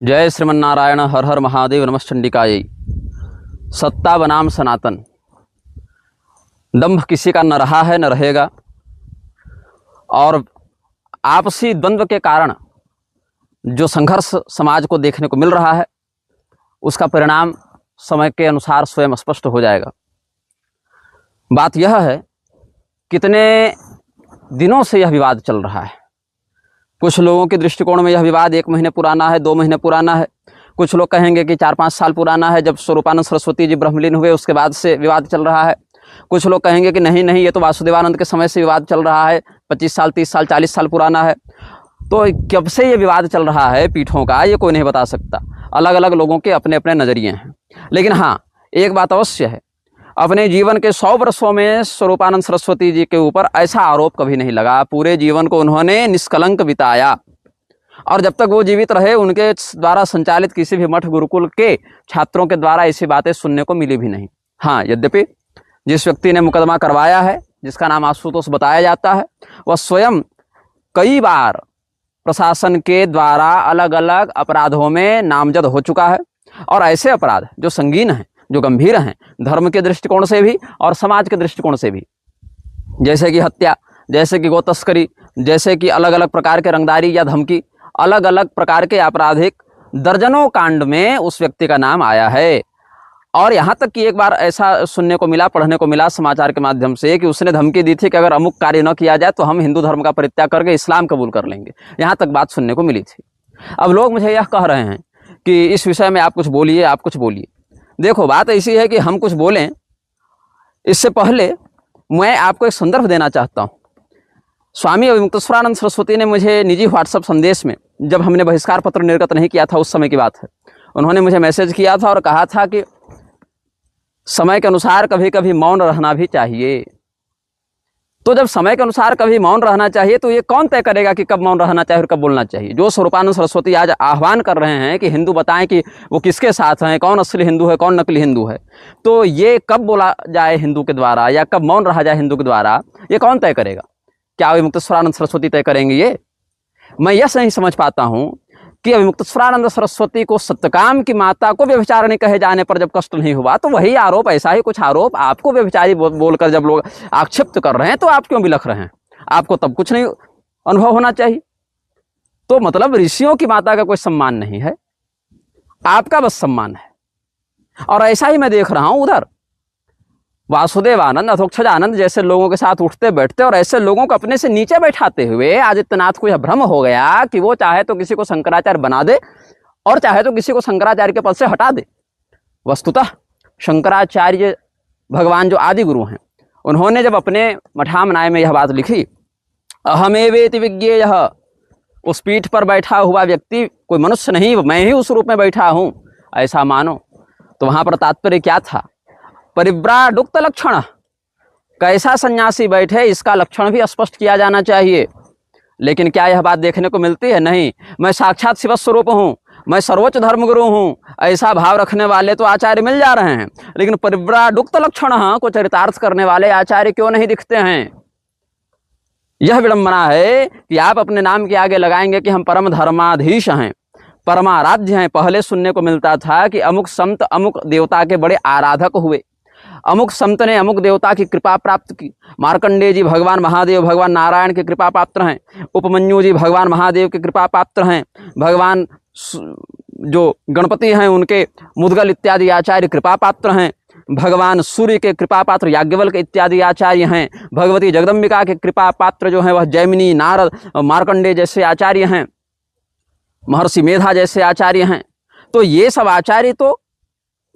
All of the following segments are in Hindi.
जय श्रीमन्नारायण हर हर महादेव नमश्चंडिकायै। सत्ता बनाम सनातन। दंभ किसी का न रहा है न रहेगा, और आपसी द्वंद्व के कारण जो संघर्ष समाज को देखने को मिल रहा है उसका परिणाम समय के अनुसार स्वयं स्पष्ट हो जाएगा। बात यह है, कितने दिनों से यह विवाद चल रहा है। कुछ लोगों के दृष्टिकोण में यह विवाद 1 महीने पुराना है, 2 महीने पुराना है। कुछ लोग कहेंगे कि 4-5 साल पुराना है, जब स्वरूपानंद सरस्वती जी ब्रह्मलीन हुए उसके बाद से विवाद चल रहा है। कुछ लोग कहेंगे कि नहीं नहीं, ये तो वासुदेवानंद के समय से विवाद चल रहा है, 25 साल 30 साल 40 साल पुराना है। तो कब से ये विवाद चल रहा है पीठों का, ये कोई नहीं बता सकता। अलग अलग लोगों के अपने अपने नज़रिए हैं। लेकिन हाँ, एक बात अवश्य है, अपने जीवन के 100 वर्षों में स्वरूपानंद सरस्वती जी के ऊपर ऐसा आरोप कभी नहीं लगा। पूरे जीवन को उन्होंने निष्कलंक बिताया, और जब तक वो जीवित रहे उनके द्वारा संचालित किसी भी मठ गुरुकुल के छात्रों के द्वारा ऐसी बातें सुनने को मिली भी नहीं। हाँ, यद्यपि जिस व्यक्ति ने मुकदमा करवाया है, जिसका नाम आशुतोष बताया जाता है, वह स्वयं कई बार प्रशासन के द्वारा अलग अलग अपराधों में नामजद हो चुका है। और ऐसे अपराध जो संगीन हैं, जो गंभीर हैं, धर्म के दृष्टिकोण से भी और समाज के दृष्टिकोण से भी, जैसे कि हत्या, जैसे कि गो तस्करी, जैसे कि अलग अलग प्रकार के रंगदारी या धमकी, अलग अलग प्रकार के आपराधिक दर्जनों कांड में उस व्यक्ति का नाम आया है। और यहाँ तक कि एक बार ऐसा सुनने को मिला, पढ़ने को मिला समाचार के माध्यम से, कि उसने धमकी दी थी कि अगर अमुक कार्य न किया जाए तो हम हिंदू धर्म का परित्याग करके इस्लाम कबूल कर लेंगे। यहाँ तक बात सुनने को मिली थी। अब लोग मुझे यह कह रहे हैं कि इस विषय में आप कुछ बोलिए, आप कुछ बोलिए। देखो, बात ऐसी है कि हम कुछ बोलें इससे पहले मैं आपको एक संदर्भ देना चाहता हूँ। स्वामी अविमुक्तेश्वरानंद सरस्वती ने मुझे निजी व्हाट्सएप संदेश में, जब हमने बहिष्कार पत्र निर्गत नहीं किया था उस समय की बात है, उन्होंने मुझे मैसेज किया था और कहा था कि समय के अनुसार कभी कभी मौन रहना भी चाहिए। तो जब समय के अनुसार कभी मौन रहना चाहिए तो ये कौन तय करेगा कि कब मौन रहना चाहिए और कब बोलना चाहिए? जो स्वरूपानंद सरस्वती आज आह्वान कर रहे हैं कि हिंदू बताएं कि वो किसके साथ हैं, कौन असली हिंदू है, कौन नकली हिंदू है, तो ये कब बोला जाए हिंदू के द्वारा या कब मौन रहा जाए हिंदू के द्वारा, ये कौन तय करेगा? क्या अविमुक्तेश्वरानंद सरस्वती तय करेंगे ये? मैं यह नहीं समझ पाता हूँ कि अविमुक्तेश्वरानंद सरस्वती को सत्यकाम की माता को व्यभिचारिणी कहे जाने पर जब कष्ट नहीं हुआ, तो वही आरोप, ऐसा ही कुछ आरोप आपको व्यभिचारी बोलकर जब लोग आक्षेप्त कर रहे हैं तो आप क्यों बिलख रहे हैं? आपको तब कुछ नहीं अनुभव होना चाहिए। तो मतलब ऋषियों की माता का कोई सम्मान नहीं है, आपका बस सम्मान है। और ऐसा ही मैं देख रहा हूं उधर वासुदेवानंद, अथोक्षजानंद जैसे लोगों के साथ उठते बैठते और ऐसे लोगों को अपने से नीचे बैठाते हुए आदित्यनाथ को यह भ्रम हो गया कि वो चाहे तो किसी को शंकराचार्य बना दे और चाहे तो किसी को शंकराचार्य के पद से हटा दे। वस्तुतः शंकराचार्य भगवान जो आदि गुरु हैं, उन्होंने जब अपने मठामनाय में यह बात लिखी, अहमेवेति विज्ञेयः, उस पीठ पर बैठा हुआ व्यक्ति कोई मनुष्य नहीं, मैं ही उस रूप में बैठा हूं, ऐसा मानो, तो वहां पर तात्पर्य क्या था? परिव्राडुक्त लक्षण, कैसा सन्यासी बैठे इसका लक्षण भी स्पष्ट किया जाना चाहिए। लेकिन क्या यह बात देखने को मिलती है? नहीं, मैं साक्षात शिव स्वरूप हूँ, मैं सर्वोच्च धर्मगुरु हूँ, ऐसा भाव रखने वाले तो आचार्य मिल जा रहे हैं, लेकिन परिव्राडुक्त लक्षण को चरितार्थ करने वाले आचार्य क्यों नहीं दिखते हैं? यह विडंबना है कि आप अपने नाम के आगे लगाएंगे कि हम परम धर्माधीश हैं, परमाराध्य हैं। पहले सुनने को मिलता था कि अमुक संत अमुक देवता के बड़े आराधक हुए, अमुक संत ने अमुक देवता की कृपा प्राप्त की। मार्कंडेय जी भगवान महादेव, भगवान नारायण के कृपा पात्र हैं। उपमन्यु जी भगवान महादेव के कृपा पात्र हैं। भगवान जो गणपति हैं उनके मुद्गल इत्यादि आचार्य कृपा पात्र हैं। भगवान सूर्य के कृपा पात्र याज्ञवल्क इत्यादि आचार्य हैं। भगवती जगदम्बिका के कृपा पात्र जो हैं वह जैमिनी, नारद, मार्कंडेय जैसे आचार्य हैं। महर्षि मेधा जैसे आचार्य हैं। तो ये सब आचार्य तो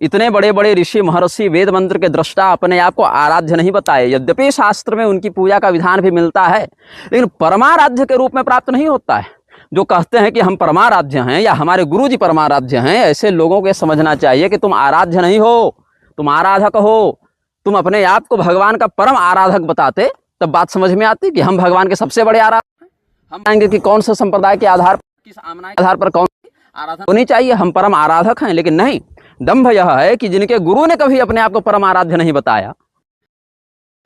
इतने बड़े बड़े ऋषि, महर्षि, वेद मंत्र के दृष्टा अपने आप को आराध्य नहीं बताए। यद्यपि शास्त्र में उनकी पूजा का विधान भी मिलता है, लेकिन परमाराध्य के रूप में प्राप्त नहीं होता है। जो कहते हैं कि हम परमाराध्य हैं या हमारे गुरु जी परमाराध्य हैं, ऐसे लोगों को समझना चाहिए कि तुम आराध्य नहीं हो, तुम आराधक हो। तुम अपने आप को भगवान का परम आराधक बताते तब बात समझ में आती कि हम भगवान के सबसे बड़े आराधक हैं। हम कहेंगे कि कौन सा संप्रदाय के आधार पर, किस आमना के आधार पर कौन सी आराधना होनी चाहिए, हम परम आराधक हैं। लेकिन नहीं, दंभ यह है कि जिनके गुरु ने कभी अपने आप को परम आराध्य नहीं बताया।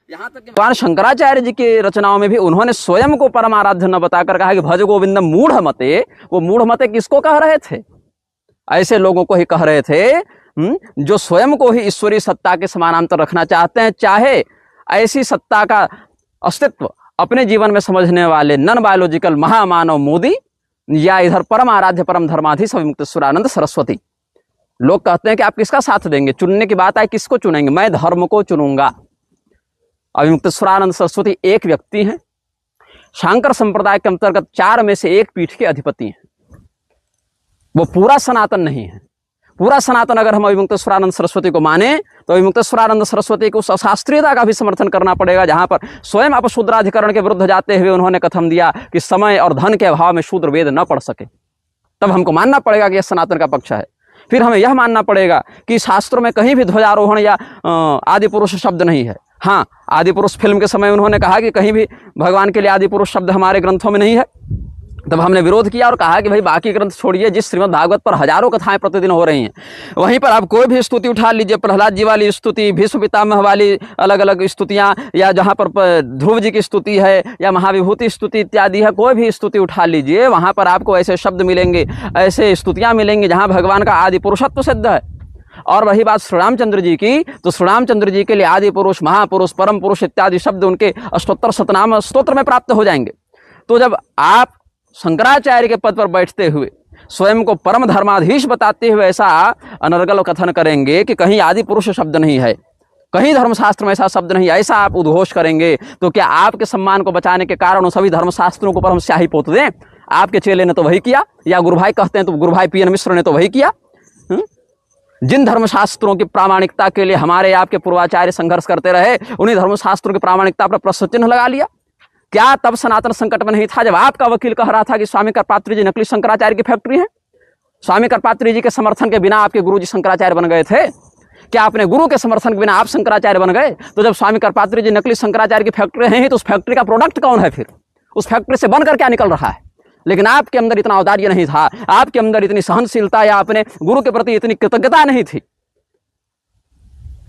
यहाँ तक भगवान शंकराचार्य जी की रचनाओं में भी उन्होंने स्वयं को परम आराध्य न बताकर कहा कि भज गोविंदम मूढ़ मते। वो मूढ़ मते किसको कह रहे थे? ऐसे लोगों को ही कह रहे थे जो स्वयं को ही ईश्वरीय सत्ता के समानांतर रखना चाहते हैं, चाहे ऐसी सत्ता का अस्तित्व अपने जीवन में समझने वाले नॉन बायोलॉजिकल महामानव मोदी या इधर परम आराध्य परम धर्माधीश अविमुक्तेश्वरानंद सरस्वती। लोग कहते हैं कि आप किसका साथ देंगे, चुनने की बात आए किसको चुनेंगे, मैं धर्म को चुनूंगा। अविमुक्तेश्वरानंद सरस्वती एक व्यक्ति हैं, शांकर संप्रदाय के अंतर्गत 4 में से एक पीठ के अधिपति हैं। वो पूरा सनातन नहीं है। पूरा सनातन अगर हम अविमुक्तेश्वरानंद सरस्वती को माने तो अविमुक्तेश्वरानंद सरस्वती को उस अशास्त्रीयता का भी समर्थन करना पड़ेगा जहां पर स्वयं अपशूद्राधिकरण के विरुद्ध जाते हुए उन्होंने कथन दिया कि समय और धन के अभाव में शूद्र वेद न पढ़ सके। तब हमको मानना पड़ेगा कि यह सनातन का पक्ष है। फिर हमें यह मानना पड़ेगा कि शास्त्रों में कहीं भी ध्वजारोहण या आदि पुरुष शब्द नहीं है। हाँ, आदि पुरुष फिल्म के समय उन्होंने कहा कि कहीं भी भगवान के लिए आदि पुरुष शब्द हमारे ग्रंथों में नहीं है। तब हमने विरोध किया और कहा कि भाई बाकी ग्रंथ छोड़िए, जिस श्रीमद् भागवत पर हजारों कथाएं प्रतिदिन हो रही हैं, वहीं पर आप कोई भी स्तुति उठा लीजिए, प्रहलाद जी वाली स्तुति, भीष्म पितामह वाली अलग अलग स्तुतियां, या जहां पर ध्रुव जी की स्तुति है या महाविभूति स्तुति इत्यादि है, कोई भी स्तुति उठा लीजिए, वहां पर आपको ऐसे शब्द मिलेंगे, ऐसे स्तुतियां मिलेंगी जहां भगवान का आदि पुरुषत्व सिद्ध है। और वही बात श्री रामचंद्र जी की, तो श्री रामचंद्र जी के लिए आदि पुरुष, महापुरुष, परम पुरुष इत्यादि शब्द उनके अष्टोत्तर शतनाम स्तोत्र में प्राप्त हो जाएंगे। तो जब आप शंकराचार्य के पद पर बैठते हुए स्वयं को परम धर्माधीश बताते हुए ऐसा अनर्गल कथन करेंगे कि कहीं आदि पुरुष शब्द नहीं है, कहीं धर्मशास्त्र में ऐसा शब्द नहीं, ऐसा आप उद्घोष करेंगे, तो क्या आपके सम्मान को बचाने के कारण उन सभी धर्मशास्त्रों को पर हम स्याही पोत दें? आपके चेले ने तो वही किया, या गुरु भाई कहते हैं तो गुरु भाई पीएन मिश्र ने तो वही किया। जिन धर्मशास्त्रों की प्रामाणिकता के लिए हमारे आपके पूर्वाचार्य संघर्ष करते रहे, उन्हीं धर्मशास्त्रों की प्रामाणिकता पर प्रश्न चिन्ह लगा लिया। क्या तब सनातन संकट में नहीं था जब आपका वकील कह रहा था कि स्वामी करपात्री जी नकली शंकराचार्य की फैक्ट्री है? स्वामी करपात्री जी के समर्थन के बिना आपके गुरु जी शंकराचार्य बन गए थे? क्या अपने गुरु के समर्थन के बिना आप शंकराचार्य बन गए? तो जब स्वामी करपात्री जी नकली शंकराचार्य की फैक्ट्री है, तो उस फैक्ट्री का प्रोडक्ट कौन है? फिर उस फैक्ट्री से बनकर क्या निकल रहा है? लेकिन आपके अंदर इतना औदार्य नहीं था, आपके अंदर इतनी सहनशीलता या अपने गुरु के प्रति इतनी कृतज्ञता नहीं थी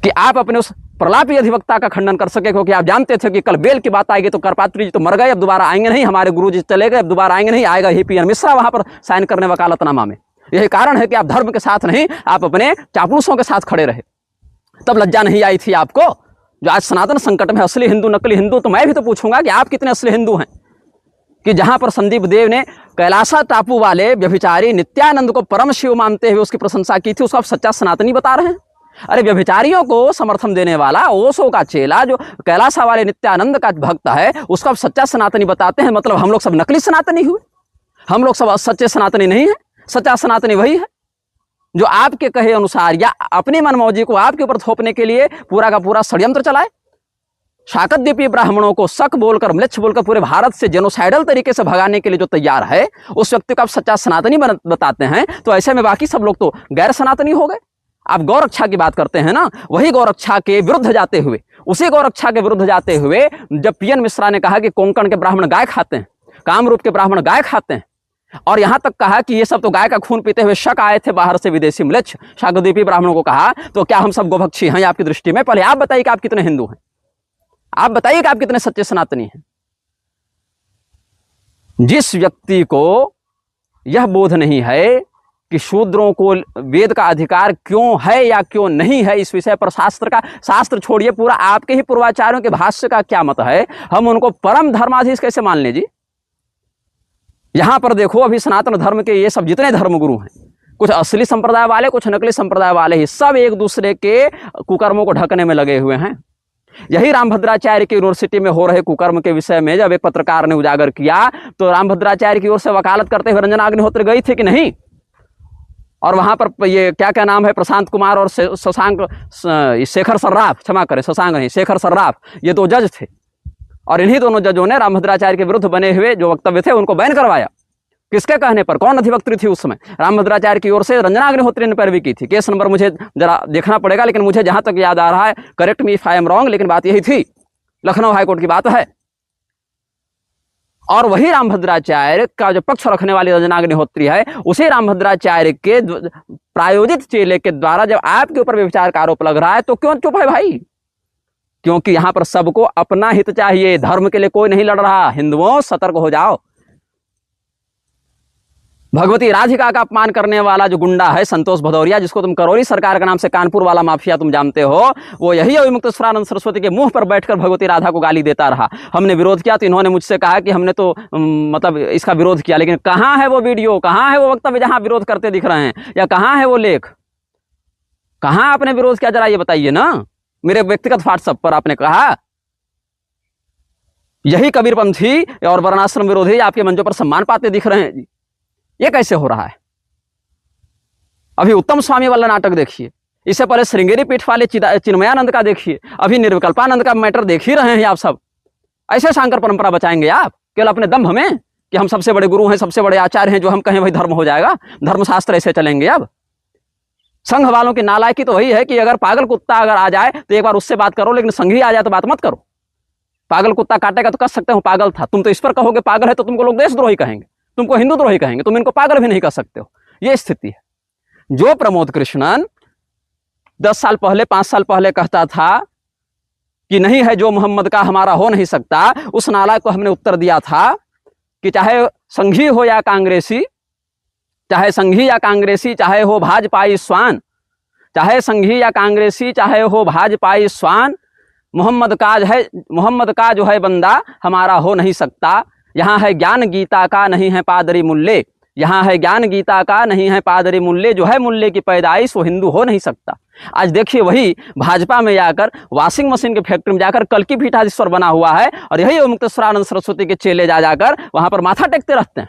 कि आप अपने उस प्रलापी अधिवक्ता का खंडन कर सके, क्योंकि आप जानते थे कि कल बेल की बात आएगी तो करपात्री जी तो मर गए, अब दोबारा आएंगे नहीं, हमारे गुरु जी चले गए, अब दोबारा आएंगे नहीं, आएगा ही पीएन मिश्रा वहां पर साइन करने वकालतनामा में। यही कारण है कि आप धर्म के साथ नहीं, आप अपने चापलूसों के साथ खड़े रहे। तब लज्जा नहीं आई थी आपको? जो आज सनातन संकट में असली हिंदू नकली हिंदू, तो मैं भी तो पूछूंगा कि आप कितने असली हिंदू हैं कि जहां पर संदीप देव ने कैलासा टापू वाले व्यभिचारी नित्यानंद को परम शिव मानते हुए उसकी प्रशंसा की थी, उसको आप सच्चा सनातनी बता रहे हैं? अरे व्यभिचारियों को समर्थन देने वाला ओशो का चेला जो कैलासा वाले नित्यानंद का भक्त है, उसको आप सच्चा सनातनी बताते हैं? मतलब हम लोग सब नकली सनातनी हुए? हम लोग सब सच्चे सनातनी नहीं है? सच्चा सनातनी वही है जो आपके कहे अनुसार या अपनी मनमौजी को आपके ऊपर थोपने के लिए पूरा का पूरा षड्यंत्र चलाए। शाकद्वीपीय ब्राह्मणों को शक बोलकर, म्लेच्छ बोलकर पूरे भारत से जेनोसाइडल तरीके से भगाने के लिए जो तैयार है, उस व्यक्ति को आप सच्चा सनातनी बताते हैं, तो ऐसे में बाकी सब लोग तो गैर सनातनी हो गए। आप गौरक्षा की बात करते हैं ना, वही गौरक्षा के विरुद्ध जाते हुए, उसी गौरक्षा के विरुद्ध जाते हुए जब पीएन मिश्रा ने कहा कि कोंकण के ब्राह्मण गाय खाते हैं, कामरूप के ब्राह्मण गाय खाते हैं, और यहां तक कहा कि ये सब तो गाय का खून पीते हुए शक आए थे बाहर से विदेशी म्लेच्छ शाकद्वीपीय ब्राह्मणों को कहा, तो क्या हम सब गोभक्षी हैं आपकी दृष्टि में? पहले आप बताइए कि आप कितने हिंदू हैं, आप बताइए कि आप कितने सच्चे सनातनी हैं। जिस व्यक्ति को यह बोध नहीं है कि शूद्रों को वेद का अधिकार क्यों है या क्यों नहीं है, इस विषय पर शास्त्र छोड़िए, पूरा आपके ही पूर्वाचार्यों के भाष्य का क्या मत है, हम उनको परम धर्माधीश कैसे मान लें जी? यहां पर देखो, अभी सनातन धर्म के ये सब जितने धर्मगुरु हैं, कुछ असली संप्रदाय वाले, कुछ नकली संप्रदाय वाले, ही सब एक दूसरे के कुकर्मों को ढकने में लगे हुए हैं। यही रामभद्राचार्य की यूनिवर्सिटी में हो रहे कुकर्म के विषय में जब एक पत्रकार ने उजागर किया, तो रामभद्राचार्य की ओर से वकालत करते हुए रंजना अग्निहोत्री गई थी कि नहीं? और वहां पर ये क्या नाम है, प्रशांत कुमार और शशांक, शेखर सर्राफ, क्षमा करें शशांक नहीं, शेखर सर्राफ, ये 2 जज थे, और इन्हीं दोनों जजों ने रामभद्राचार्य के विरुद्ध बने हुए जो वक्तव्य थे उनको बैन करवाया। किसके कहने पर? कौन अधिवक्त्री थी उस समय? रामभद्राचार्य की ओर से रंजना अग्निहोत्री ने पैरवी की थी। केस नंबर मुझे जरा देखना पड़ेगा, लेकिन मुझे जहां तक याद आ रहा है, correct me if I am wrong, लेकिन बात यही थी, लखनऊ हाईकोर्ट की बात है। और वही रामभद्राचार्य का जो पक्ष रखने वाली रंजना अग्निहोत्री है, उसी रामभद्राचार्य के प्रायोजित चेले के द्वारा जब आपके ऊपर व्यभिचार का आरोप लग रहा है, तो क्यों चुप है भाई? क्योंकि यहां पर सबको अपना हित चाहिए, धर्म के लिए कोई नहीं लड़ रहा। हिंदुओं सतर्क हो जाओ, भगवती राधिका का अपमान करने वाला जो गुंडा है संतोष भदौरिया, जिसको तुम करौली सरकार के नाम से कानपुर वाला माफिया तुम जानते हो, वो यही अविमुक्तेश्वरानंद सरस्वती के मुंह पर बैठकर भगवती राधा को गाली देता रहा। हमने विरोध किया तो इन्होंने मुझसे कहा कि हमने तो मतलब इसका विरोध किया, लेकिन कहाँ है वो वीडियो, कहाँ है वो वक्तव्य जहां विरोध करते दिख रहे हैं, या कहाँ है वो लेख, कहाँ आपने विरोध किया, जरा ये बताइए ना। मेरे व्यक्तिगत व्हाट्सएप पर आपने कहा यही कबीरपंथी और वर्णाश्रम विरोधी आपके मंचों पर सम्मान पाते दिख रहे हैं जी। ये कैसे हो रहा है? अभी उत्तम स्वामी वाला नाटक देखिए, इससे पहले श्रृंगेरी पीठ वाले चिन्मयानंद का देखिए, अभी निर्विकल्पानंद का मैटर देख ही रहे हैं आप सब। ऐसे शांकर परंपरा बचाएंगे आप केवल अपने दम में कि हम सबसे बड़े गुरु हैं, सबसे बड़े आचार्य हैं, जो हम कहें वही धर्म हो जाएगा, धर्मशास्त्र ऐसे चलेंगे। अब संघ वालों की नालायकी तो वही है कि अगर पागल कुत्ता अगर आ जाए तो एक बार उससे बात करो, लेकिन संघी आ जाए तो बात मत करो। पागल कुत्ता काटेगा तो कह सकते हो पागल था, तुम तो इस पर कहोगे पागल है तो तुमको लोग देशद्रोही कहेंगे, तुमको हिंदू द्रोही कहेंगे, तुम इनको पागल भी नहीं कह सकते हो। ये स्थिति है। जो प्रमोद कृष्णन 10 साल पहले 5 साल पहले कहता था कि नहीं है जो मोहम्मद का हमारा हो नहीं सकता, उस नालायक को हमने उत्तर दिया था कि चाहे संघी हो या कांग्रेसी, चाहे संघी या कांग्रेसी, चाहे हो भाजपाई स्वान, चाहे संघी या कांग्रेसी, चाहे हो भाजपाई स्वान, मोहम्मद का जो है बंदा हमारा हो नहीं सकता। यहाँ है ज्ञान गीता का, नहीं है पादरी मुल्ले, यहाँ है ज्ञान गीता का, नहीं है पादरी मुल्ले, जो है मुल्ले की पैदाइश वो हिंदू हो नहीं सकता। आज देखिए वही भाजपा में जाकर वॉशिंग मशीन के फैक्ट्री में जाकर कल की पीठाधीश्वर बना हुआ है, और यही अविमुक्तेश्वरानंद सरस्वती के चेले जाकर वहां पर माथा टेकते रहते हैं।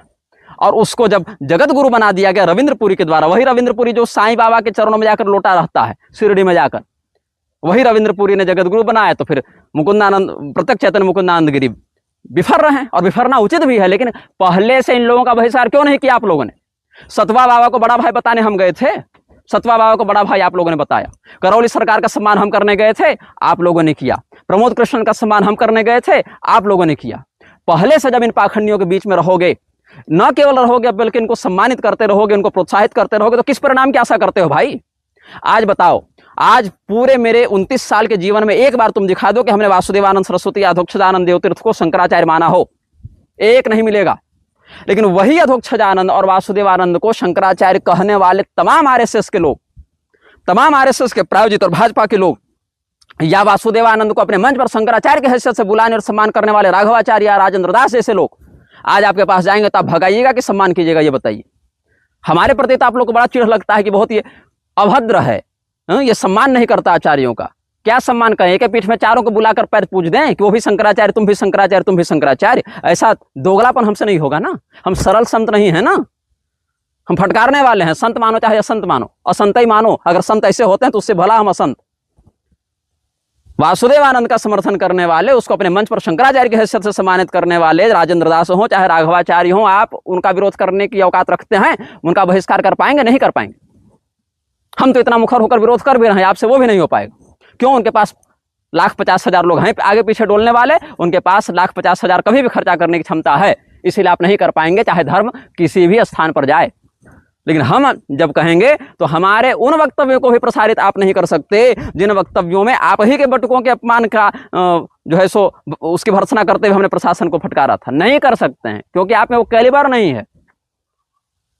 और उसको जब जगत गुरु बना दिया गया रविंद्रपुरी के द्वारा, वही रविंद्रपुरी जो साईं बाबा के चरणों में जाकर लोटा रहता है शिरडी में जाकर, वही रविंद्रपुरी ने जगत गुरु बनाया, तो फिर मुकुंदानंद प्रत्यक्ष चैतन्य मुकुंदानंद गिरी बिफर रहे हैं, और बिफरना उचित भी है। लेकिन पहले से इन लोगों का बहिष्कार क्यों नहीं किया आप लोगों ने? सतवा बाबा को बड़ा भाई बताने हम गए थे, सतवा बाबा को बड़ा भाई आप लोगों ने बताया। करौली सरकार का सम्मान हम करने गए थे, आप लोगों ने किया। प्रमोद कृष्णन का सम्मान हम करने गए थे, आप लोगों ने किया। पहले से जब इन पाखंडियों के बीच में रहोगे, न केवल रहोगे बल्कि इनको सम्मानित करते रहोगे, उनको प्रोत्साहित करते रहोगे, तो किस परिणाम की आशा करते हो भाई? आज बताओ, आज पूरे मेरे 29 साल के जीवन में एक बार तुम दिखा दो कि हमने वासुदेवानंद सरस्वती अधोक्षजानंद देवतीर्थ को शंकराचार्य माना हो, एक नहीं मिलेगा। लेकिन वही अधोक्षजानंद और वासुदेवानंद को शंकराचार्य कहने वाले तमाम आरएसएस के लोग, तमाम आरएसएस के प्रायोजित और भाजपा के लोग, या वासुदेवानंद को अपने मंच पर शंकराचार्य की हैसियत से बुलाने और सम्मान करने वाले राघवाचार्य या राजेंद्र दास जैसे लोग आज आपके पास जाएंगे तो आप भगाइएगा कि सम्मान कीजिएगा? ये बताइए। हमारे प्रति तो आप लोग को बड़ा चिढ़ लगता है कि बहुत ये अभद्र है, ये सम्मान नहीं करता आचार्यों का। क्या सम्मान करें? एक पीठ में चारों को बुलाकर पैर पूछ दें कि वो भी शंकराचार्य, तुम भी शंकराचार्य, तुम भी शंकराचार्य? ऐसा दोगलापन हमसे नहीं होगा ना। हम सरल संत नहीं है ना, हम फटकारने वाले हैं। संत मानो चाहे असंत मानो, असंत ही मानो। अगर संत ऐसे होते हैं तो उससे भला हम असंत। वासुदेवानंद का समर्थन करने वाले, उसको अपने मंच पर शंकराचार्य की हैसियत से सम्मानित करने वाले राजेंद्र दास हो चाहे राघवाचार्य हो, आप उनका विरोध करने की औकात रखते हैं? उनका बहिष्कार कर पाएंगे? नहीं कर पाएंगे। हम तो इतना मुखर होकर विरोध कर भी रहे हैं, आपसे वो भी नहीं हो पाएगा। क्यों? उनके पास 1,50,000 लोग हैं आगे पीछे डोलने वाले, उनके पास 1,50,000 कभी भी खर्चा करने की क्षमता है, इसीलिए आप नहीं कर पाएंगे, चाहे धर्म किसी भी स्थान पर जाए। लेकिन हम जब कहेंगे तो हमारे उन वक्तव्यों को भी प्रसारित आप नहीं कर सकते जिन वक्तव्यों में आप ही के बटुकों के अपमान का जो है सो उसकी भर्त्सना करते हुए हमने प्रशासन को फटकारा था। नहीं कर सकते हैं क्योंकि आप में वो कैलिबर नहीं है।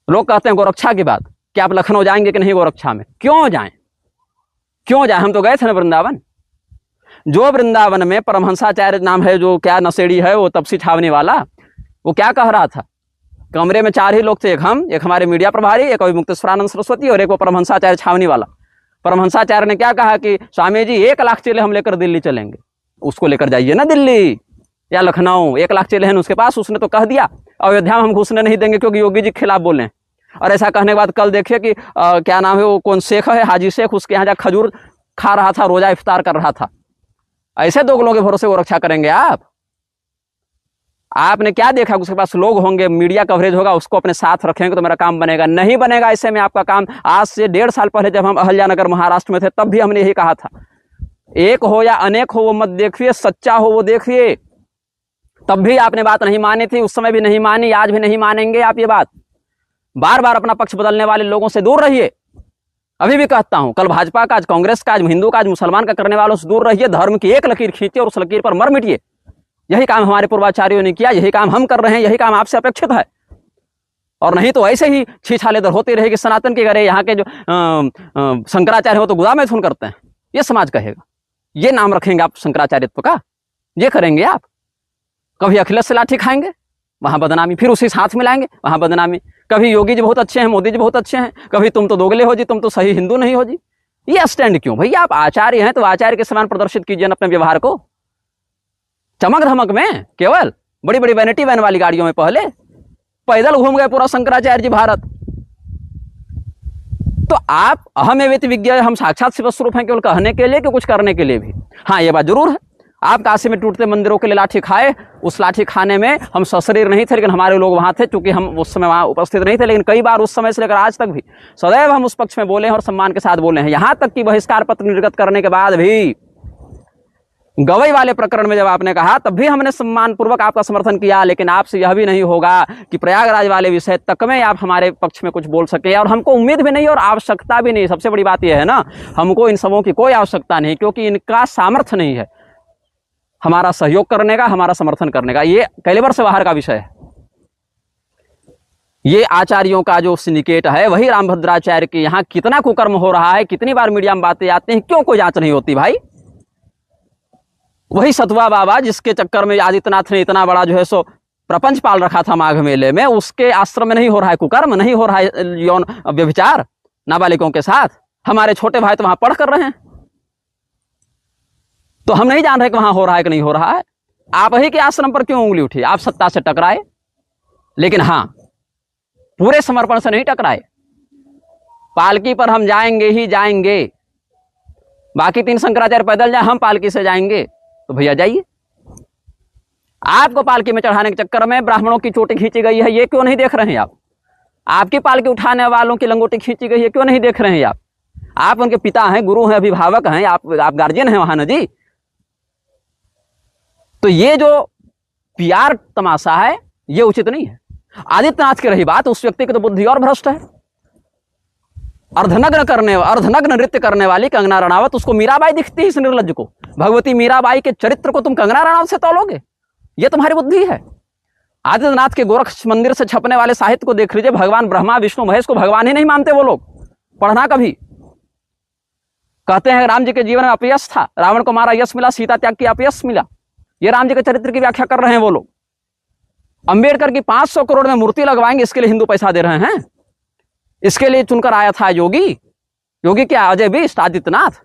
लोग कहते हैं गोरक्षा की बात कि आप लखनऊ जाएंगे कि नहीं गोरक्षा में? क्यों जाएं? क्यों जाएं? हम तो गए थे ना वृंदावन। जो वृंदावन में परमहंसाचार्य नाम है, जो क्या नशेड़ी है वो तपसी छावनी वाला, वो क्या कह रहा था? कमरे में 4 ही लोग थे, एक हम, एक हमारे मीडिया प्रभारी, एक अविमुक्तेश्वरानंद सरस्वती और एक वो परमहंसाचार्य छावनी वाला। परमहंसाचार्य ने क्या कहा कि स्वामी जी 1 लाख चेले हम लेकर दिल्ली चलेंगे। उसको लेकर जाइए ना दिल्ली या लखनऊ, 1 लाख चेले हैं उसके पास। उसने तो कह दिया अयोध्या में हम घुसने नहीं देंगे क्योंकि योगी जी के खिलाफ बोले हैं। और ऐसा कहने के बाद कल देखिए कि क्या नाम है वो, कौन शेख है, हाजी शेख, उसके यहाँ जा खजूर खा रहा था, रोजा इफ्तार कर रहा था। ऐसे दोगलों के भरोसे वो रक्षा करेंगे आप? आपने क्या देखा? उसके पास लोग होंगे, मीडिया कवरेज होगा, उसको अपने साथ रखेंगे तो मेरा काम बनेगा? नहीं बनेगा। ऐसे में आपका काम, आज से 1.5 साल पहले जब हम अहल्यानगर महाराष्ट्र में थे तब भी हमने यही कहा था, एक हो या अनेक हो वो मत देखिए, सच्चा हो वो देखिए। तब भी आपने बात नहीं मानी थी, उस समय भी नहीं मानी, आज भी नहीं मानेंगे आप ये बात। बार बार अपना पक्ष बदलने वाले लोगों से दूर रहिए। अभी भी कहता हूं, कल भाजपा का, आज कांग्रेस का, आज हिंदू का, आज मुसलमान का करने वालों से दूर रहिए। धर्म की एक लकीर खींचिए और उस लकीर पर मर मिटिए। यही काम हमारे पूर्वाचार्यों ने किया, यही काम हम कर रहे हैं, यही काम आपसे अपेक्षित है। और नहीं तो ऐसे ही छीछालेदर होती रहेगी सनातन के घरे, यहाँ के जो शंकराचार्य हो तो गुदामेथुन करते हैं, ये समाज कहेगा। ये नाम रखेंगे आप शंकराचार्यत्व का, ये करेंगे आप। कभी अखिलेश से लाठी खाएंगे, वहां बदनामी, फिर उसी साथ मिलाएंगे, वहां बदनामी। कभी योगी जी बहुत अच्छे हैं, मोदी जी बहुत अच्छे हैं, कभी तुम तो दोगले हो जी, तुम तो सही हिंदू नहीं हो जी। ये स्टैंड क्यों भैया? आप आचार्य हैं तो आचार्य के समान प्रदर्शित कीजिए अपने व्यवहार को। चमक धमक में केवल बड़ी बड़ी वैनिटी वैन वाली गाड़ियों में, पहले पैदल घूम गए पूरा शंकराचार्य जी भारत। तो आप अहम एवेति विज्ञेय, हम साक्षात शिव स्वरूप हैं, केवल कहने के लिए कि कुछ करने के लिए भी। हाँ, ये बात जरूर है, आप काशी में टूटते मंदिरों के लिए लाठी खाए, उस लाठी खाने में हम सशरीर नहीं थे, लेकिन हमारे लोग वहां थे, क्योंकि हम उस समय वहां उपस्थित नहीं थे। लेकिन कई बार उस समय से लेकर आज तक भी सदैव हम उस पक्ष में बोले हैं और सम्मान के साथ बोले हैं। यहां तक कि बहिष्कार पत्र निर्गत करने के बाद भी, गवई वाले प्रकरण में जब आपने कहा, तब भी हमने सम्मान पूर्वक आपका समर्थन किया। लेकिन आपसे यह भी नहीं होगा कि प्रयागराज वाले विषय तक में आप हमारे पक्ष में कुछ बोल सके, और हमको उम्मीद भी नहीं और आवश्यकता भी नहीं। सबसे बड़ी बात यह है ना, हमको इन सबों की कोई आवश्यकता नहीं, क्योंकि इनका सामर्थ्य नहीं है हमारा सहयोग करने का, हमारा समर्थन करने का। ये कैलिबर से बाहर का विषय है। ये आचार्यों का जो सिंडिकेट है, वही रामभद्राचार्य के यहाँ कितना कुकर्म हो रहा है, कितनी बार मीडिया में बातें आती हैं, क्यों कोई जांच नहीं होती भाई? वही सतुआ बाबा जिसके चक्कर में आदित्यनाथ ने इतना बड़ा जो है सो प्रपंच पाल रखा था माघ मेले में, उसके आश्रम में नहीं हो रहा है कुकर्म, नहीं हो रहा है यौन व्यभिचार नाबालिगों के साथ। हमारे छोटे भाई तो वहां पढ़ कर रहे हैं, तो हम नहीं जान रहे कि वहां हो रहा है कि नहीं हो रहा है। आप ही के आश्रम पर क्यों उंगली उठी? आप सत्ता से टकराए, लेकिन हाँ, पूरे समर्पण से नहीं टकराए। पालकी पर हम जाएंगे ही जाएंगे, बाकी 3 शंकराचार्य पैदल जाए, हम पालकी से जाएंगे, तो भैया जाइए। आपको पालकी में चढ़ाने के चक्कर में ब्राह्मणों की चोटी खींची गई है, ये क्यों नहीं देख रहे हैं आप? आपकी पालकी उठाने वालों की लंगोटी खींची गई है, क्यों नहीं देख रहे हैं आप? आप उनके पिता हैं, गुरु हैं, अभिभावक हैं, आप गार्जियन हैं वहां ना जी। तो ये जो पीआर तमाशा है, ये उचित नहीं है। आदित्यनाथ की रही बात, उस व्यक्ति की तो बुद्धि और भ्रष्ट है। अर्धनग्न नृत्य करने वाली कंगना रणावत, उसको मीराबाई दिखती है इस निर्लज्ज को। भगवती मीराबाई के चरित्र को तुम कंगना रणावत से तोलोगे? ये तुम्हारी बुद्धि है। आदित्यनाथ के गोरख मंदिर से छपने वाले साहित्य को देख लीजिए, भगवान ब्रह्मा विष्णु महेश को भगवान ही नहीं मानते वो लोग। पढ़ना कभी। कहते हैं राम जी के जीवन में अपयश था, रावण को मारा यश मिला, सीता त्याग की अपयश मिला। ये राम जी के चरित्र की व्याख्या कर रहे हैं वो लोग। अंबेडकर की 500 करोड़ में मूर्ति लगवाएंगे, इसके लिए हिंदू पैसा दे रहे हैं। इसके लिए चुनकर आया था योगी। योगी क्या, अजय बिष्ट, आदित्यनाथ।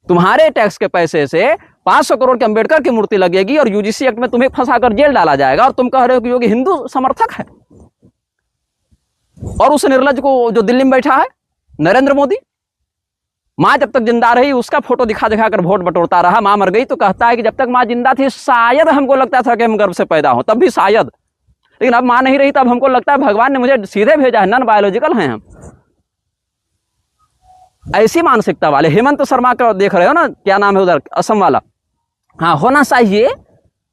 तुम्हारे टैक्स के पैसे से 500 करोड़ के अंबेडकर की मूर्ति लगेगी और यूजीसी एक्ट में तुम्हें फंसाकर जेल डाला जाएगा, और तुम कह रहे हो कि योगी हिंदू समर्थक है। और उस निर्लज को जो दिल्ली में बैठा है, नरेंद्र मोदी, मां जब तक जिंदा रही उसका फोटो दिखा दिखा कर वोट बटोरता रहा। मां मर गई तो कहता है कि जब तक मां जिंदा थी शायद हमको लगता था कि हम गर्भ से पैदा हो, तब भी शायद, लेकिन अब मां नहीं रही तब हमको लगता है भगवान ने मुझे सीधे भेजा है, नॉन बायोलॉजिकल हैं हम। ऐसी मानसिकता वाले हेमंत शर्मा का देख रहे हो ना, क्या नाम है उधर, असम वाला। हाँ, होना चाहिए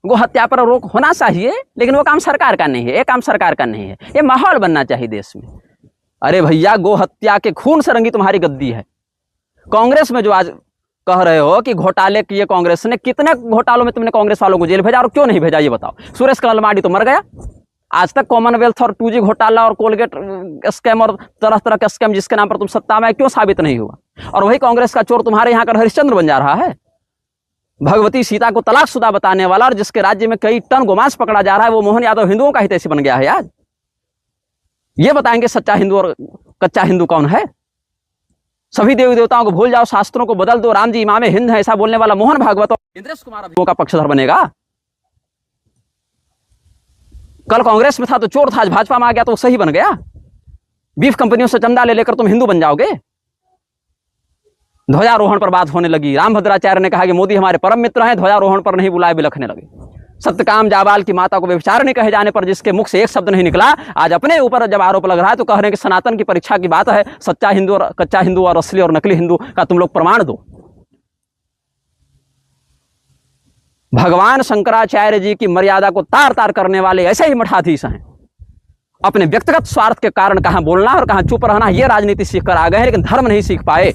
गो हत्या पर रोक होना चाहिए, लेकिन वो काम सरकार का नहीं है, ये काम सरकार का नहीं है, ये माहौल बनना चाहिए देश में। अरे भैया, गो हत्या के खून से रंगी तुम्हारी गद्दी है। कांग्रेस में जो आज कह रहे हो कि घोटाले किए कांग्रेस ने, कितने घोटालों में तुमने कांग्रेस वालों को जेल भेजा और क्यों नहीं भेजा, ये बताओ। सुरेश कलमाडी तो मर गया, आज तक कॉमनवेल्थ और 2G घोटाला और कोलगेट स्कैम और तरह तरह का स्कैम जिसके नाम पर तुम सत्ता में क्यों साबित नहीं हुआ? और वही कांग्रेस का चोर तुम्हारे यहाँ का हरिश्चंद्र बन जा रहा है। भगवती सीता को तलाकशुदा बताने वाला और जिसके राज्य में कई टन गोमांस पकड़ा जा रहा है, वो मोहन यादव हिंदुओं का हितैषी बन गया है आज। ये बताएंगे सच्चा हिंदू और कच्चा हिंदू कौन है? सभी देवी देवताओं को भूल जाओ, शास्त्रों को बदल दो, राम जी इमाम हिंद है, ऐसा बोलने वाला मोहन भागवत और इंद्रेश कुमार का पक्षधर बनेगा। कल कांग्रेस में था तो चोर था, आज भाजपा में आ गया तो सही बन गया। बीफ कंपनियों से चंदा ले लेकर तुम हिंदू बन जाओगे। ध्वजारोहण पर बात होने लगी, रामभद्राचार्य ने कहा कि मोदी हमारे परम मित्र हैं, ध्वजारोहण पर नहीं बुलाए, बिलखने लगे। सत्यकाम जाबाल की माता को व्यभिचारिणी कहे जाने पर जिसके मुख से एक शब्द नहीं निकला, आज अपने ऊपर जब आरोप लग रहा है तो कह रहे हैं कि सनातन की परीक्षा की बात है, सच्चा हिंदू और कच्चा हिंदू और असली और नकली हिंदू का तुम लोग प्रमाण दो। भगवान शंकराचार्य जी की मर्यादा को तार तार करने वाले ऐसे ही मठाधीश हैं। अपने व्यक्तिगत स्वार्थ के कारण कहां बोलना और कहां चुप रहना, यह राजनीति सीख कर आ गए हैं, लेकिन धर्म नहीं सीख पाए।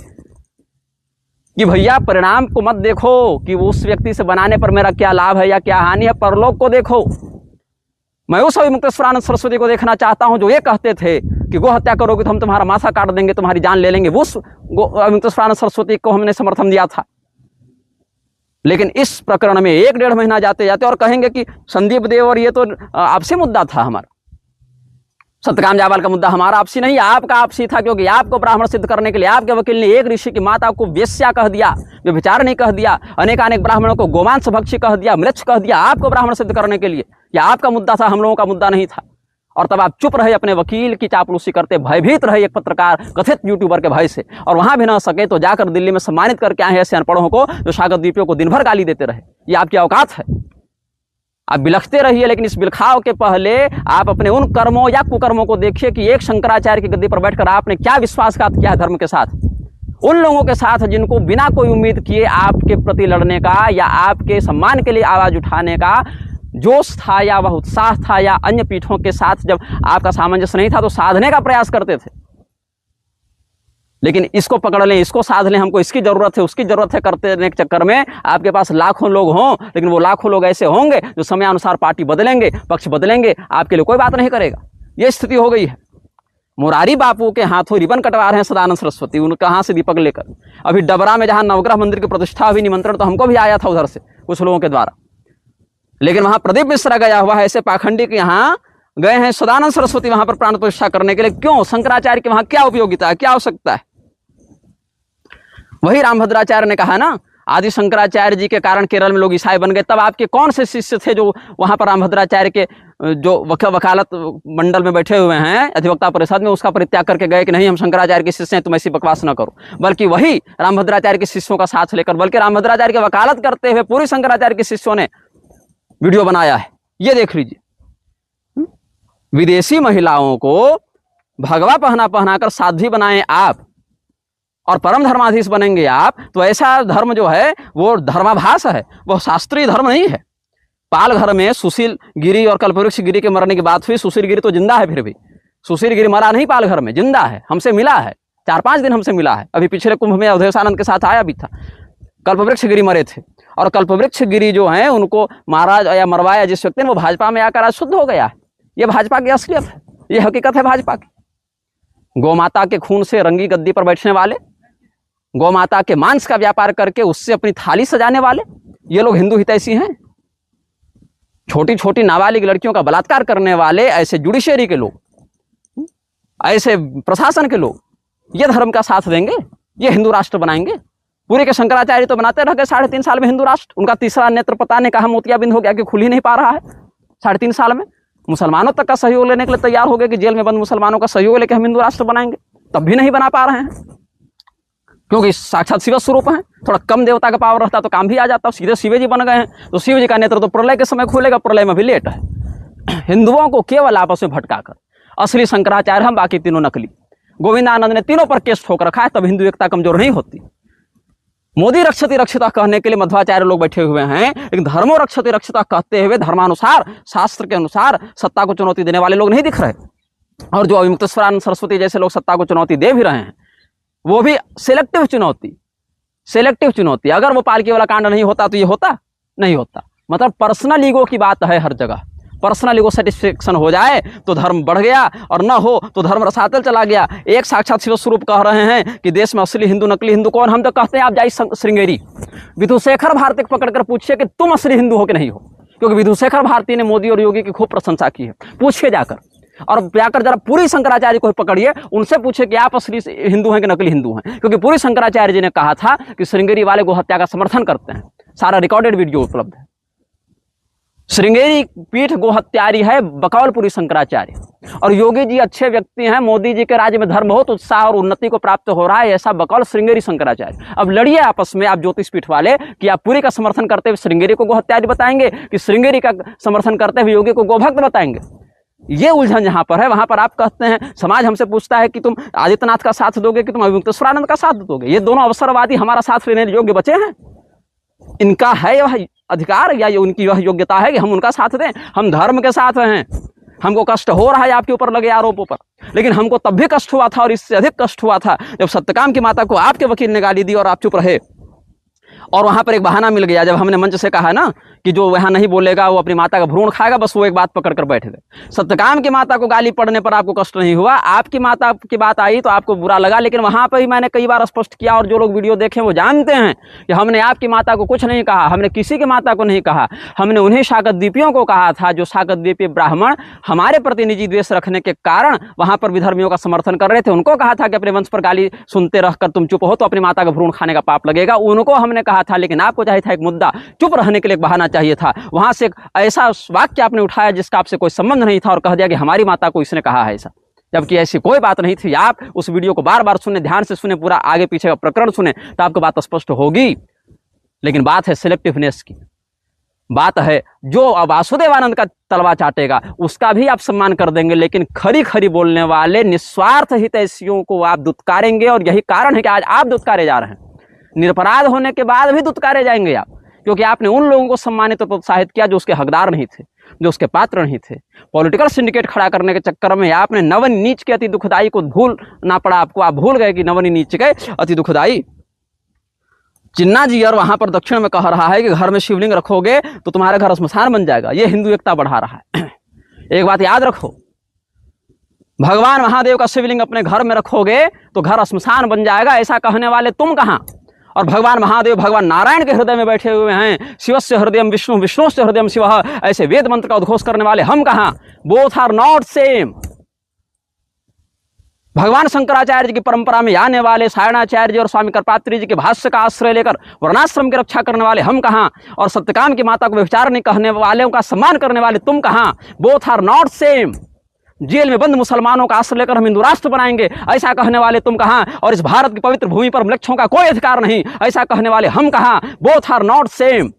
कि भैया परिणाम को मत देखो कि उस व्यक्ति से बनाने पर मेरा क्या लाभ है या क्या हानि है, परलोक को देखो। मैं उस अविमुक्तेश्वरानंद सरस्वती को देखना चाहता हूं जो ये कहते थे कि गो हत्या करोगे तो हम तुम्हारा माथा काट देंगे, तुम्हारी जान ले लेंगे। उस अविमुक्तेश्वरानंद सरस्वती को हमने समर्थन दिया था। लेकिन इस प्रकरण में 1-1.5 महीना जाते जाते और कहेंगे कि संदीप देव और ये तो आपसी मुद्दा था हमारा। सत्यकाम जायवाल का मुद्दा हमारा आपसी नहीं, आपका आपसी था, क्योंकि आपको ब्राह्मण सिद्ध करने के लिए आपके वकील ने एक ऋषि की माता को वेश्या कह दिया, व्यभिचारिणी कह दिया, अनेकानेक ब्राह्मणों को गोमांस भक्षी कह दिया, म्लेच्छ कह दिया, आपको ब्राह्मण सिद्ध करने के लिए। यह आपका मुद्दा था, हम लोगों का मुद्दा नहीं था। और तब आप चुप रहे, अपने वकील की चापलूसी करते, भयभीत रहे एक पत्रकार कथित यूट्यूबर के भय से, और वहां भी ना सके तो जाकर दिल्ली में सम्मानित करके आए ऐसे अनपढ़ों को जो सागर द्वीपियों को दिन भर गाली देते रहे। ये आपकी औकात है। आप बिलखते रहिए, लेकिन इस बिलखाव के पहले आप अपने उन कर्मों या कुकर्मों को देखिए कि एक शंकराचार्य की गद्दी पर बैठकर आपने क्या विश्वासघात किया है धर्म के साथ, उन लोगों के साथ जिनको बिना कोई उम्मीद किए आपके प्रति लड़ने का या आपके सम्मान के लिए आवाज उठाने का जोश था या वह उत्साह था, या अन्य पीठों के साथ जब आपका सामंजस्य नहीं था तो साधने का प्रयास करते थे। लेकिन इसको पकड़ लें, इसको साध लें, हमको इसकी जरूरत है, उसकी जरूरत है करते रहने के चक्कर में आपके पास लाखों लोग हों, लेकिन वो लाखों लोग ऐसे होंगे जो समयानुसार पार्टी बदलेंगे, पक्ष बदलेंगे, आपके लिए कोई बात नहीं करेगा। ये स्थिति हो गई है। मुरारी बापू के हाथों रिबन कटवा रहे हैं सदानंद सरस्वती, उनके हाथ से दीपक लेकर। अभी डबरा में जहां नवग्रह मंदिर की प्रतिष्ठा हुई, निमंत्रण तो हमको भी आया था उधर से कुछ लोगों के द्वारा, लेकिन वहां प्रदीप मिश्रा गया हुआ है, ऐसे पाखंडी के यहाँ गए हैं सदानंद सरस्वती वहां पर प्राण प्रतिष्ठा करने के लिए। क्यों? शंकराचार्य के वहां क्या उपयोगिता है, क्या आवश्यकता है? वही रामभद्राचार्य ने कहा ना, आदि शंकराचार्य जी के कारण केरल में लोग ईसाई बन गए। तब आपके कौन से शिष्य थे जो वहां पर रामभद्राचार्य के जो वकालत मंडल में बैठे हुए हैं अधिवक्ता परिषद में, उसका परित्याग करके गए कि नहीं हम शंकराचार्य के शिष्य हैं, तुम ऐसी बकवास न करो, बल्कि वही रामभद्राचार्य के शिष्यों का साथ लेकर, बल्कि रामभद्राचार्य की वकालत करते हुए पूरी शंकराचार्य के शिष्यों ने वीडियो बनाया है। ये देख लीजिए। विदेशी महिलाओं को भगवा पहना कर साध्वी बनाएं आप और परम धर्माधीश बनेंगे आप, तो ऐसा धर्म जो है वो धर्माभास है, वो शास्त्रीय धर्म नहीं है। पालघर में सुशील गिरी और कल्पवृक्ष गिरी के मरने की बात हुई। सुशील गिरी तो जिंदा है, फिर भी सुशील गिरी मरा नहीं, पालघर में जिंदा है, हमसे मिला है, 4-5 दिन हमसे मिला है। अभी पिछले कुंभ में अवधेशानंद के साथ आया भी था। कल्पवृक्ष गिरी मरे थे, और कल्पवृक्ष गिरी जो है उनको मारा या मरवाया जिस व्यक्ति ने, वो भाजपा में आकर आज शुद्ध हो गया है। ये भाजपा की असलियत है, ये हकीकत है भाजपा की। गौमाता के खून से रंगी गद्दी पर बैठने वाले, गौमाता के मांस का व्यापार करके उससे अपनी थाली सजाने वाले, ये लोग हिंदू हितैषी हैं। छोटी छोटी नाबालिग लड़कियों का बलात्कार करने वाले ऐसे जुडिशियरी के लोग, ऐसे प्रशासन के लोग, ये धर्म का साथ देंगे, ये हिंदू राष्ट्र बनाएंगे? पूरे के शंकराचार्य तो बनाते रह गए 3.5 साल में हिंदू राष्ट्र। उनका तीसरा नेत्र पता नहीं कहा मोतियाबिंद हो गया कि खुल ही नहीं पा रहा है 3.5 साल में। मुसलमानों तक का सहयोग लेने के लिए तैयार हो गए कि जेल में बंद मुसलमानों का सहयोग लेकर हम हिंदू राष्ट्र बनाएंगे, तब भी नहीं बना पा रहे हैं, क्योंकि साक्षात शिव स्वरूप हैं। थोड़ा कम देवता का पावर रहता तो काम भी आ जाता, सीधे शिव जी बन गए हैं। तो शिव जी का नेत्र तो प्रलय के समय खुलेगा, प्रलय में भी लेट है। हिंदुओं को केवल आपस में भटकाकर, असली शंकराचार्य हम, बाकी तीनों नकली। गोविंदानंद ने तीनों पर केस ठोक रखा है, तब हिंदू एकता कमजोर नहीं होती। मोदी रक्षति रक्षिता कहने के लिए मध्वाचार्य लोग बैठे हुए हैं, लेकिन धर्मो रक्षति रक्षिता कहते हुए धर्मानुसार, शास्त्र के अनुसार सत्ता को चुनौती देने वाले लोग नहीं दिख रहे। और जो अविमुक्तेश्वरानंद सरस्वती जैसे लोग सत्ता को चुनौती दे भी रहे हैं, वो भी सिलेक्टिव चुनौती, सिलेक्टिव चुनौती। अगर वो पालकी वाला कांड नहीं होता तो ये होता नहीं होता। मतलब पर्सनल ईगो की बात है हर जगह। पर्सनल ईगो सेटिस्फेक्शन हो जाए तो धर्म बढ़ गया, और न हो तो धर्म रसातल चला गया। एक साक्षात शिव स्वरूप कह रहे हैं कि देश में असली हिंदू नकली हिंदू कौन? हम तो कहते हैं आप जाइए श्रृंगेरी, विधुशेखर भारती को पकड़कर पूछिए कि तुम असली हिंदू हो कि नहीं हो, क्योंकि विधुशेखर भारती ने मोदी और योगी की खूब प्रशंसा की है। पूछिए जाकर, और जाकर जरा पूरी शंकराचार्य को पकड़िए, उनसे पूछे कि आप असली हिंदू हैं कि नकली हिंदू हैं, क्योंकि पूरी शंकराचार्य जी ने कहा था कि श्रृंगेरी वाले गो हत्या का समर्थन करते हैं। सारा रिकॉर्डेड वीडियो उपलब्ध है। श्रृंगेरी पीठ गोहत्यारी है बकौल पूरी शंकराचार्य। और योगी जी अच्छे व्यक्ति हैं, मोदी जी के राज्य में धर्म बहुत उत्साह और उन्नति को प्राप्त हो रहा है, ऐसा बकौल श्रृंगेरी शंकराचार्य। अब लड़िए आपस में आप ज्योतिष पीठ वाले कि आप पूरी का समर्थन करते हुए श्रृंगेरी को गोहत्यारी बताएंगे कि श्रृंगेरी का समर्थन करते हुए योगी को गोभक्त बताएंगे। ये उलझन जहां पर है, वहां पर आप कहते हैं, समाज हमसे पूछता है कि तुम आदित्यनाथ का साथ दोगे कि तुम अविमुक्तेश्वरानंद का साथ दोगे। ये दोनों अवसरवादी हमारा साथ लेने योग्य बचे हैं? इनका है यह अधिकार या ये उनकी यह योग्यता है कि हम उनका साथ दें? हम धर्म के साथ हैं। हमको कष्ट हो रहा है आपके ऊपर लगे आरोपों पर, लेकिन हमको तब भी कष्ट हुआ था और इससे अधिक कष्ट हुआ था जब सत्यकाम की माता को आपके वकील ने गाली दी और आप चुप रहे। और वहां पर एक बहाना मिल गया, जब हमने मंच से कहा ना कि जो वहां नहीं बोलेगा वो अपनी माता का भ्रूण खाएगा, बस वो एक बात पकड़ कर बैठ गए। सत्यकाम की माता को गाली पड़ने पर आपको कष्ट नहीं हुआ, आपकी माता की बात आई तो आपको बुरा लगा, लेकिन वहां पर ही मैंने कई बार स्पष्ट किया और जो लोग वीडियो देखें वो जानते हैं कि हमने आपकी माता को कुछ नहीं कहा, हमने किसी की माता को नहीं कहा, हमने उन्हीं शाकतद्वीपियों को कहा था जो शाकतद्वीपीय ब्राह्मण हमारे प्रति निजी द्वेष रखने के कारण वहां पर विधर्मियों का समर्थन कर रहे थे, उनको कहा था कि अपने वंश पर गाली सुनते रहकर तुम चुप हो तो अपनी माता का भ्रूण खाने का पाप लगेगा, उनको हमने कहा था। लेकिन आपको चाहिए था एक मुद्दा, चुप रहने के लिए एक बहाना चाहिए था। वहां से एक ऐसा वाक्य आपने उठाया जिसका आपसे कोई संबंध नहीं था और कह दिया कि हमारी माता को इसने कहा है ऐसा, जबकि ऐसी कोई बात नहीं थी। आप उस वीडियो को बार बार सुने, ध्यान से सुने, पूरा आगे पीछे का प्रकरण सुने तो आपको बात स्पष्ट होगी। लेकिन बात है सिलेक्टिवनेस की, बात है जो वासुदेवानंद का तलवा चाटेगा उसका भी आप सम्मान कर देंगे, लेकिन खरी खरी बोलने वाले निस्वार्थ हितैषियों को आप दुत्कारेंगे। और यही कारण है कि आज आप दुत्कारे जा रहे हैं, निरपराध होने के बाद भी दुत्कारे जाएंगे आप, क्योंकि आपने उन लोगों को सम्मानित और प्रोत्साहित किया जो उसके हकदार नहीं थे, जो उसके पात्र नहीं थे। पॉलिटिकल सिंडिकेट खड़ा करने के चक्कर में आपने नवन नीच के अति दुखदाई को भूलना पड़ा आपको, आप भूल गए कि नवन नीच के अति दुखदाई। चिन्ना जी और वहां पर दक्षिण में कह रहा है कि घर में शिवलिंग रखोगे तो तुम्हारा घर श्मशान बन जाएगा, ये हिंदू एकता बढ़ा रहा है। एक बात याद रखो, भगवान महादेव का शिवलिंग अपने घर में रखोगे तो घर श्मशान बन जाएगा, ऐसा कहने वाले तुम कहां? और भगवान महादेव भगवान नारायण के हृदय में बैठे हुए हैं, शिवस्य हृदयम विष्णु विष्णुस्य हृदयम शिव, ऐसे वेद मंत्र का उद्घोष करने वाले हम कहां? Both are not same. भगवान शंकराचार्य जी की परंपरा में आने वाले सायणाचार्य जी और स्वामी कृपात्री जी के भाष्य का आश्रय लेकर वर्णाश्रम की रक्षा करने वाले हम कहां? और सत्यकाम की माता को व्यभिचार नहीं कहने वालों का सम्मान करने वाले तुम कहां? Both are not same. जेल में बंद मुसलमानों का आश्रय लेकर हम हिंदू राष्ट्र बनाएंगे, ऐसा कहने वाले तुम कहां? और इस भारत की पवित्र भूमि पर मृक्षों का कोई अधिकार नहीं, ऐसा कहने वाले हम कहां? Both are not same.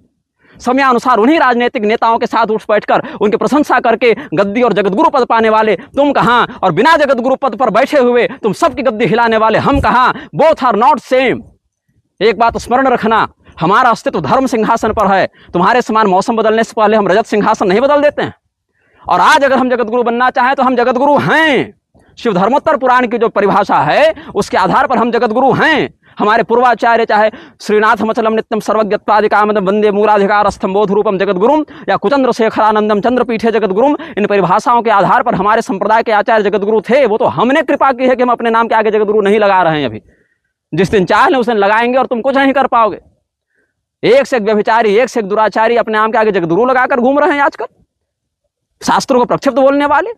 समयानुसार उन्हीं राजनीतिक नेताओं के साथ उठ बैठकर उनकी प्रशंसा करके गद्दी और जगतगुरु पद पाने वाले तुम कहां? और बिना जगतगुरु पद पर बैठे हुए तुम सबकी गद्दी हिलाने वाले हम कहां? Both are not same. एक बात स्मरण रखना, हमारा अस्तित्व धर्म सिंहासन पर है, तुम्हारे समान मौसम बदलने से पहले हम रजत सिंहासन नहीं बदल देते हैं। और आज अगर हम जगतगुरु बनना चाहें तो हम जगतगुरु हैं। शिव धर्मोत्तर पुराण की जो परिभाषा है उसके आधार पर हम जगतगुरु हैं। हमारे पूर्वाचार्य चाहे श्रीनाथ मचलम नित्यम सर्वज्ञत्वादिकामदम वंदे मूलाधिकार स्तंभोध रूपम जगतगुरुम या कुचंद्र शेखरानंदम चंद्रपीठे जगतगुरुम, इन परिभाषाओं के आधार पर हमारे संप्रदाय के आचार्य जगतगुरु थे। वो तो हमने कृपा की है कि हम अपने नाम के आगे जगतगुरु नहीं लगा रहे हैं अभी। जिस दिन चाहे उस दिन लगाएंगे और तुम कुछ नहीं कर पाओगे। एक से एक व्यभिचारी, एक से एक दुराचारी अपने नाम के आगे जगतगुरु लगाकर घूम रहे हैं आजकल, शास्त्रों को प्रक्षिप्त बोलने वाले।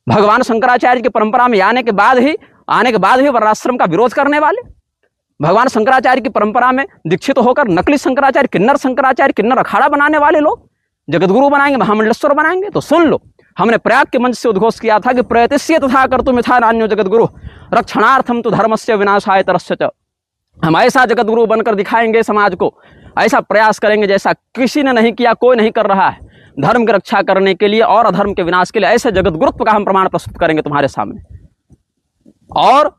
भगवान शंकराचार्य की परंपरा में आने के बाद भी वर्णाश्रम का विरोध करने वाले, भगवान शंकराचार्य की परंपरा में दीक्षित होकर नकली शंकराचार्य, किन्नर अखाड़ा बनाने वाले लोग जगतगुरु बनाएंगे, महामंडलेश्वर बनाएंगे। तो सुन लो, हमने प्रयाग के मंच से उद्घोष किया था कि प्रयतिष्य तथा कर्तुम यथा नान्यो जगतगुरु रक्षणार्थम तो धर्मस्य विनाशाय तरस्य च। हम ऐसा जगतगुरु बनकर दिखाएंगे समाज को, ऐसा प्रयास करेंगे जैसा किसी ने नहीं किया, कोई नहीं कर रहा है। धर्म की रक्षा करने के लिए और अधर्म के विनाश के लिए ऐसे जगतगुरुत्व का हम प्रमाण प्रस्तुत करेंगे तुम्हारे सामने। और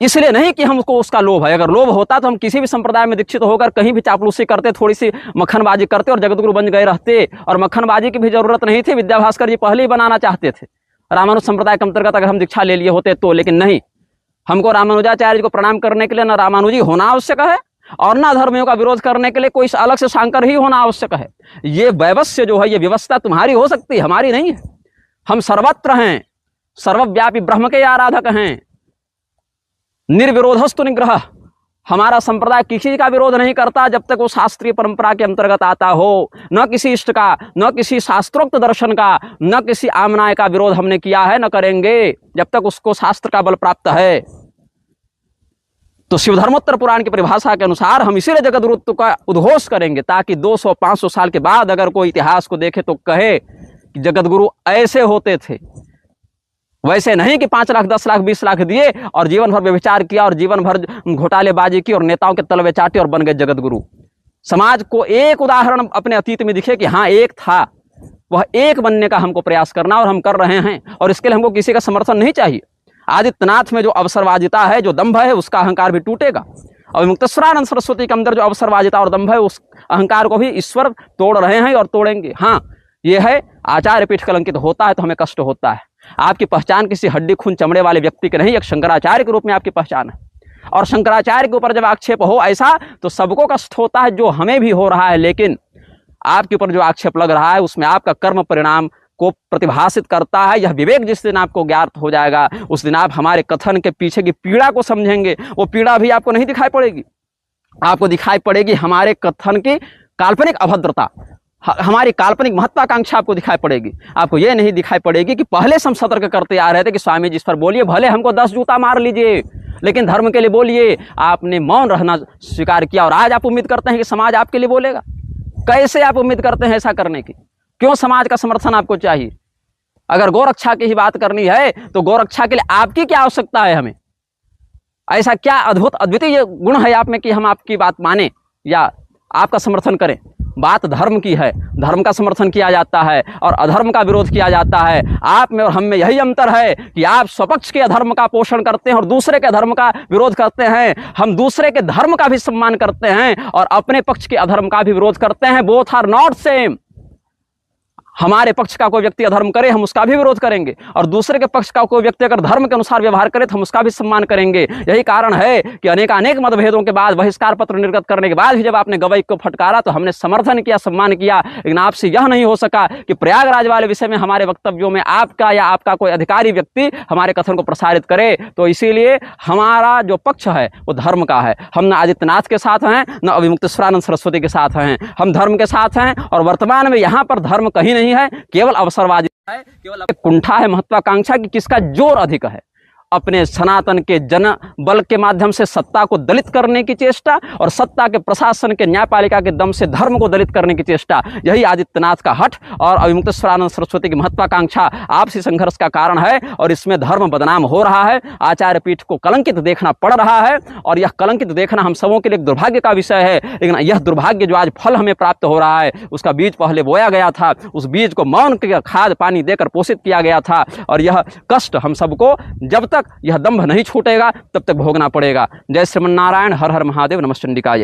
इसलिए नहीं कि हमको उसका लोभ है, अगर लोभ होता तो हम किसी भी संप्रदाय में दीक्षित होकर कहीं भी चापलूसी करते, थोड़ी सी मक्खनबाजी करते और जगतगुरु बन गए रहते। और मक्खनबाजी की भी जरूरत नहीं थी, विद्या भास्कर जी पहले ही बनाना चाहते थे रामानुज संप्रदाय के अंतर्गत अगर हम दीक्षा ले लिए होते तो। लेकिन नहीं, हमको रामानुजाचार्य जी को प्रणाम करने के लिए न रामानुजी होना आवश्यक है और ना धर्मियों का विरोध करने के लिए कोई अलग से शांकर ही होना आवश्यक है। ये वैवस्य जो है, ये व्यवस्था तुम्हारी हो सकती है, हमारी नहीं है। हम सर्वत्र हैं, सर्वव्यापी ब्रह्म के आराधक हैं। निर्विरोधस्तु निग्रह, हमारा संप्रदाय किसी का विरोध नहीं करता जब तक वो शास्त्रीय परंपरा के अंतर्गत आता हो। न किसी इष्ट का, न किसी शास्त्रोक्त दर्शन का, न किसी आमनाय का विरोध हमने किया है, न करेंगे जब तक उसको शास्त्र का बल प्राप्त है। तो शिव धर्मोत्तर पुराण की परिभाषा के अनुसार हम इसीलिए जगतगुरुत्व का उद्घोष करेंगे ताकि 200-500 साल के बाद अगर कोई इतिहास को देखे तो कहे कि जगतगुरु ऐसे होते थे, वैसे नहीं कि 5 लाख 10 लाख 20 लाख दिए और जीवन भर व्यभिचार किया और जीवन भर घोटालेबाजी की और नेताओं के तलवे चाटे और बन गए जगतगुरु। समाज को एक उदाहरण अपने अतीत में दिखे कि हाँ एक था, वह एक बनने का हमको प्रयास करना और हम कर रहे हैं। और इसके लिए हमको किसी का समर्थन नहीं चाहिए। आदित्यनाथ में जो अवसरवादिता है, जो दंभ है, उसका अहंकार भी टूटेगा। और मुक्तेश्वरानंद सरस्वती के अंदर जो अवसरवादिता और दंभ है, उस अहंकार को भी ईश्वर तोड़ रहे हैं और तोड़ेंगे। हाँ, ये है आचार्य पीठ कलंकित होता है तो हमें कष्ट होता है। आपकी पहचान किसी हड्डी खून चमड़े वाले व्यक्ति की नहीं, एक शंकराचार्य के रूप में आपकी पहचान है। और शंकराचार्य के ऊपर जब आक्षेप हो ऐसा तो सबको कष्ट होता है, जो हमें भी हो रहा है। लेकिन आपके ऊपर जो आक्षेप लग रहा है उसमें आपका कर्म परिणाम को प्रतिभाषित करता है। यह विवेक जिस दिन आपको ज्ञात हो जाएगा उस दिन आप हमारे कथन के पीछे की पीड़ा को समझेंगे। वो पीड़ा भी आपको नहीं दिखाई पड़ेगी, आपको दिखाई पड़ेगी हमारे कथन की काल्पनिक अभद्रता, हमारी काल्पनिक महत्वाकांक्षा आपको दिखाई पड़ेगी। आपको यह नहीं दिखाई पड़ेगी कि पहले से हम सतर्क करते आ रहे थे कि स्वामी जी इस पर बोलिए, भले हमको 10 जूता मार लीजिए लेकिन धर्म के लिए बोलिए। आपने मौन रहना स्वीकार किया और आज आप उम्मीद करते हैं कि समाज आपके लिए बोलेगा। कैसे आप उम्मीद करते हैं ऐसा करने की? क्यों समाज का समर्थन आपको चाहिए? अगर गौरक्षा की ही बात करनी है तो गौरक्षा के लिए आपकी क्या आवश्यकता है? हमें ऐसा क्या अद्भुत अद्वितीय गुण है आप में कि हम आपकी बात माने या आपका समर्थन करें? बात धर्म की है, धर्म का समर्थन किया जाता है और अधर्म का विरोध किया जाता है। आप में और हम में यही अंतर है कि आप स्वपक्ष के अधर्म का पोषण करते हैं और दूसरे के धर्म का विरोध करते हैं। हम दूसरे के धर्म का भी सम्मान करते हैं और अपने पक्ष के अधर्म का भी विरोध करते हैं। Both are not same. हमारे पक्ष का कोई व्यक्ति अधर्म करे हम उसका भी विरोध करेंगे और दूसरे के पक्ष का कोई व्यक्ति अगर धर्म के अनुसार व्यवहार करे तो हम उसका भी सम्मान करेंगे। यही कारण है कि अनेक मतभेदों के बाद, बहिष्कार पत्र निर्गत करने के बाद भी जब आपने गवई को फटकारा तो हमने समर्थन किया, सम्मान किया। लेकिन आपसे यह नहीं हो सका कि प्रयागराज वाले विषय में हमारे वक्तव्यों में आपका या आपका कोई अधिकारी व्यक्ति हमारे कथन को प्रसारित करे। तो इसीलिए हमारा जो पक्ष है वो धर्म का है। हम न आदित्यनाथ के साथ हैं न अभिमुक्तेश्वरानंद सरस्वती के साथ हैं, हम धर्म के साथ हैं। और वर्तमान में यहाँ पर धर्म कहीं नहीं है, केवल अवसरवादी है, केवल कुंठा है महत्वाकांक्षा की किसका जोर अधिक है। अपने सनातन के जन बल के माध्यम से सत्ता को दलित करने की चेष्टा और सत्ता के प्रशासन के न्यायपालिका के दम से धर्म को दलित करने की चेष्टा, यही आदित्यनाथ का हठ और अभिमुक्तेश्वरानंद सरस्वती की महत्वाकांक्षा आपसी संघर्ष का कारण है। और इसमें धर्म बदनाम हो रहा है, आचार्य पीठ को कलंकित देखना पड़ रहा है और यह कलंकित देखना हम सबों के लिए एक दुर्भाग्य का विषय है। लेकिन यह दुर्भाग्य जो आज फल हमें प्राप्त हो रहा है उसका बीज पहले बोया गया था, उस बीज को मौन के खाद पानी देकर पोषित किया गया था और यह कष्ट हम सबको जब तक यह दंभ नहीं छूटेगा तब तक भोगना पड़ेगा। जय श्रीमन्नारायण, हर हर महादेव, नमः चंडिकाय।